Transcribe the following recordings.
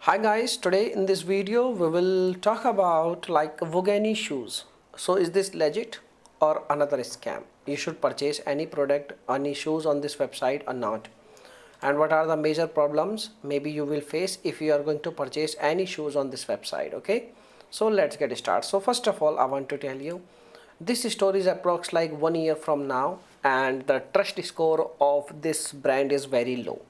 Hi guys, today in this video we will talk about like Vogany shoes. So is this legit or another scam? You should purchase any product, any shoes on this website or not? And what are the major problems maybe you will face if you are going to purchase any shoes on this website? Okay, so let's get started. So first of all, I want to tell you this story is approx like 1 year from now, and the trust score of this brand is very low.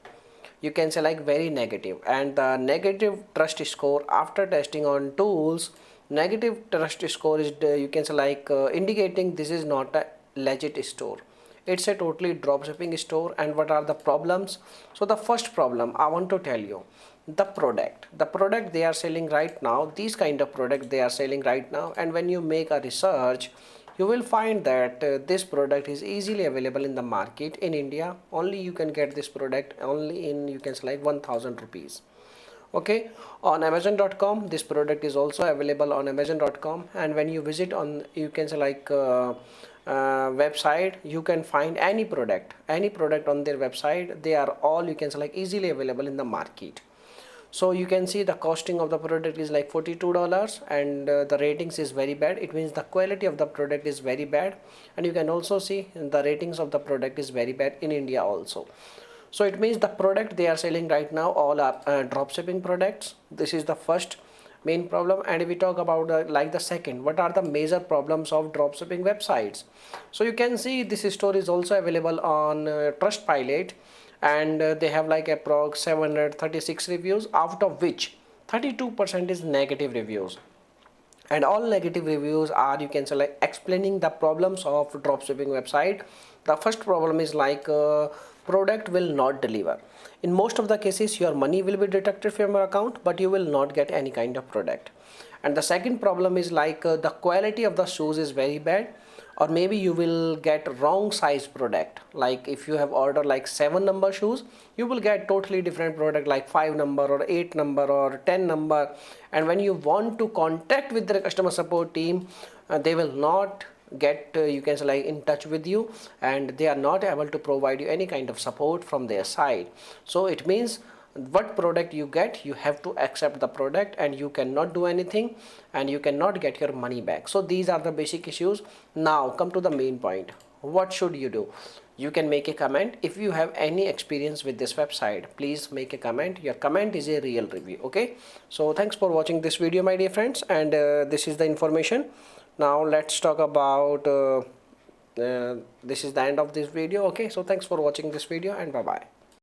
You can say like very negative, and the negative trust score after testing on tools, negative trust score is you can say like indicating this is not a legit store. It's a totally dropshipping store. And what are the problems? So the first problem I want to tell you, the product they are selling right now, these kind of product they are selling right now, and when you make a research, you will find that this product is easily available in the market in India. Only you can get this product only in, you can say like 1000 rupees. Okay, on amazon.com this product is also available on amazon.com, and when you visit on, you can say like website, you can find any product on their website. They are all, you can say like easily available in the market. So you can see the costing of the product is like $42, and the ratings is very bad. It means the quality of the product is very bad. And you can also see the ratings of the product is very bad in India also. So it means the product they are selling right now all are drop shipping products. This is the first main problem. And if we talk about like the second, what are the major problems of drop shipping websites? So you can see this store is also available on Trustpilot, and they have like approx 736 reviews, out of which 32% is negative reviews. And all negative reviews are, you can say like explaining the problems of dropshipping website. The first problem is like product will not deliver. In most of the cases your money will be deducted from your account, but you will not get any kind of product. And the second problem is like the quality of the shoes is very bad, or maybe you will get wrong size product. Like if you have ordered like 7 number shoes, you will get totally different product like 5 number or 8 number or 10 number. And when you want to contact with the customer support team, they will not get you can say like in touch with you, and they are not able to provide you any kind of support from their side. So it means what product you get, you have to accept the product, and you cannot do anything, and you cannot get your money back. So these are the basic issues. Now come to the main point. What should you do? You can make a comment. If you have any experience with this website, please make a comment. Your comment is a real review. Okay, so thanks for watching this video, my dear friends, and this is the information. Now let's talk about this is the end of this video. Okay, so thanks for watching this video, and bye bye.